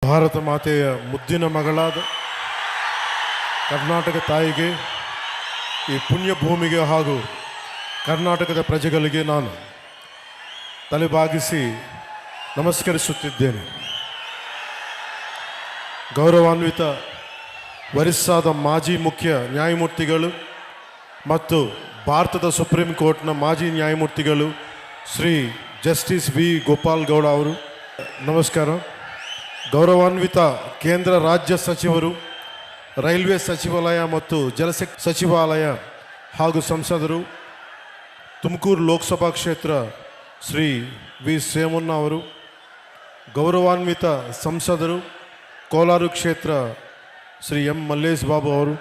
ಭಾರತ ಮಾತೆಯ ಮುದ್ದಿನ ಮಗಳಾದ ಕರ್ನಾಟಕ ತಾಯಿಗೆ, ಈ ಪುಣ್ಯ ಭೂಮಿಗೆ ಹಾಗೂ ಕರ್ನಾಟಕದ ಪ್ರಜೆಗಳಿಗೆ ನಾನು ತಲೆಬಾಗಿಸಿ ನಮಸ್ಕರಿಸುತ್ತಿದ್ದೇನೆ. ಗೌರವಾನ್ವಿತ ಒರಿಸ್ಸಾದ ಮಾಜಿ ಮುಖ್ಯ ನ್ಯಾಯಮೂರ್ತಿಗಳು ಮತ್ತು ಭಾರತದ ಸುಪ್ರೀಂ ಕೋರ್ಟ್ನ ಮಾಜಿ ನ್ಯಾಯಮೂರ್ತಿಗಳು ಶ್ರೀ ಜಸ್ಟಿಸ್ ವಿ ಗೋಪಾಲ್ ಗೌಡ ಅವರು, ನಮಸ್ಕಾರ. ಗೌರವಾನ್ವಿತ ಕೇಂದ್ರ ರಾಜ್ಯ ಸಚಿವರು, ರೈಲ್ವೆ ಸಚಿವಾಲಯ ಮತ್ತು ಜಲಶಕ್ತಿ ಸಚಿವಾಲಯ ಹಾಗೂ ಸಂಸದರು, ತುಮಕೂರು ಲೋಕಸಭಾ ಕ್ಷೇತ್ರ ಶ್ರೀ ವಿ ಸೋಮಣ್ಣ ಅವರು, ಗೌರವಾನ್ವಿತ ಸಂಸದರು, ಕೋಲಾರ ಕ್ಷೇತ್ರ ಶ್ರೀ ಎಂ ಮಲ್ಲೇಶ್ ಬಾಬು ಅವರು,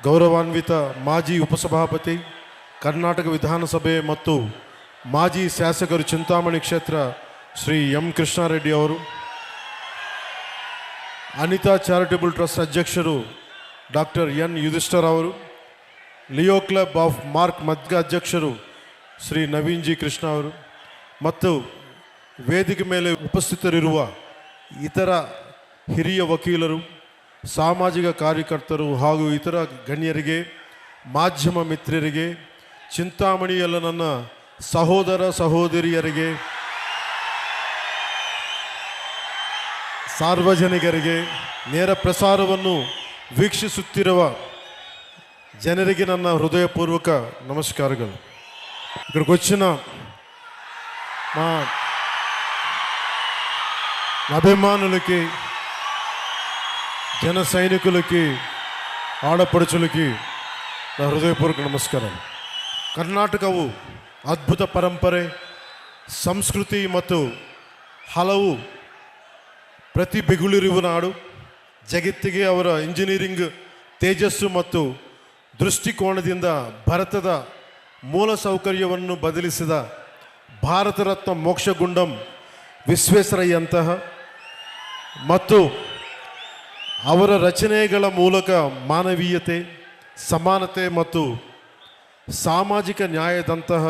ಗೌರವಾನ್ವಿತ ಮಾಜಿ ಉಪಸಭಾಪತಿ, ಕರ್ನಾಟಕ ವಿಧಾನಸಭೆ ಮತ್ತು ಮಾಜಿ ಶಾಸಕರು, ಚಿಂತಾಮಣಿ ಕ್ಷೇತ್ರ ಶ್ರೀ ಎಂ ಕೃಷ್ಣಾರೆಡ್ಡಿ ಅವರು, ಅನಿತಾ ಚಾರಿಟಬಲ್ ಟ್ರಸ್ಟ್ ಅಧ್ಯಕ್ಷರು ಡಾಕ್ಟರ್ ಎನ್ ಯುಧಿಷ್ಠರ್ ಅವರು, ಲಿಯೋ ಕ್ಲಬ್ ಆಫ್ ಮಾರ್ಕ್ ಮದ್ಗ ಅಧ್ಯಕ್ಷರು ಶ್ರೀ ನವೀನ್ ಜಿ ಕೃಷ್ಣ ಅವರು ಮತ್ತು ವೇದಿಕೆ ಮೇಲೆ ಉಪಸ್ಥಿತರಿರುವ ಇತರ ಹಿರಿಯ ವಕೀಲರು, ಸಾಮಾಜಿಕ ಕಾರ್ಯಕರ್ತರು ಹಾಗೂ ಇತರ ಗಣ್ಯರಿಗೆ, ಮಾಧ್ಯಮ ಮಿತ್ರರಿಗೆ, ಚಿಂತಾಮಣಿಯಲ್ಲ ನನ್ನ ಸಹೋದರ ಸಹೋದರಿಯರಿಗೆ, ಸಾರ್ವಜನಿಕರಿಗೆ, ನೇರ ಪ್ರಸಾರವನ್ನು ವೀಕ್ಷಿಸುತ್ತಿರುವ ಜನರಿಗೆ ನನ್ನ హృదయపూర్వక నమస్కారాలు. ఇక్కడికి వచ్చిన మా అభిమానులకి, జన సైనికులకి, ఆడపడుచులకి నా హృదయపూర్వక ನಮಸ್ಕಾರಗಳು. ಕರ್ನಾಟಕವು ಅದ್ಭುತ ಪರಂಪರೆ, ಸಂಸ್ಕೃತಿ ಮತ್ತು ಹಲವು ಪ್ರತಿಭೆಗಳಿರುವ ನಾಡು. ಜಗತ್ತಿಗೆ ಅವರ ಇಂಜಿನಿಯರಿಂಗ್ ತೇಜಸ್ಸು ಮತ್ತು ದೃಷ್ಟಿಕೋನದಿಂದ ಭಾರತದ ಮೂಲಸೌಕರ್ಯವನ್ನು ಬದಲಿಸಿದ ಭಾರತ ರತ್ನ ಮೋಕ್ಷಗುಂಡಂ ವಿಶ್ವೇಶ್ವರಯ್ಯಂತಹ ಮತ್ತು ಅವರ ರಚನೆಗಳ ಮೂಲಕ ಮಾನವೀಯತೆ, ಸಮಾನತೆ ಮತ್ತು ಸಾಮಾಜಿಕ ನ್ಯಾಯದಂತಹ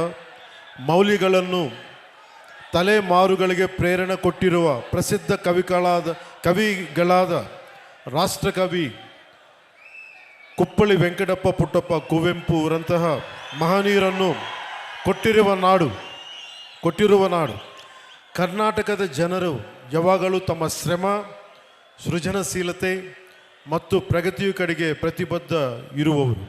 ಮೌಲ್ಯಗಳನ್ನು ತಲೆಮಾರುಗಳಿಗೆ ಪ್ರೇರಣೆ ಕೊಟ್ಟಿರುವ ಪ್ರಸಿದ್ಧ ಕವಿಗಳಾದ ರಾಷ್ಟ್ರಕವಿ ಕುಪ್ಪಳಿ ವೆಂಕಟಪ್ಪ ಪುಟ್ಟಪ್ಪ ಕುವೆಂಪು ಅವರಂತಹ ಮಹನೀಯರನ್ನು ಕೊಟ್ಟಿರುವ ನಾಡು. ಕರ್ನಾಟಕದ ಜನರು ಯಾವಾಗಲೂ ತಮ್ಮ ಶ್ರಮ, ಸೃಜನಶೀಲತೆ ಮತ್ತು ಪ್ರಗತಿಯ ಕಡೆಗೆ ಪ್ರತಿಬದ್ಧ ಇರುವವರು.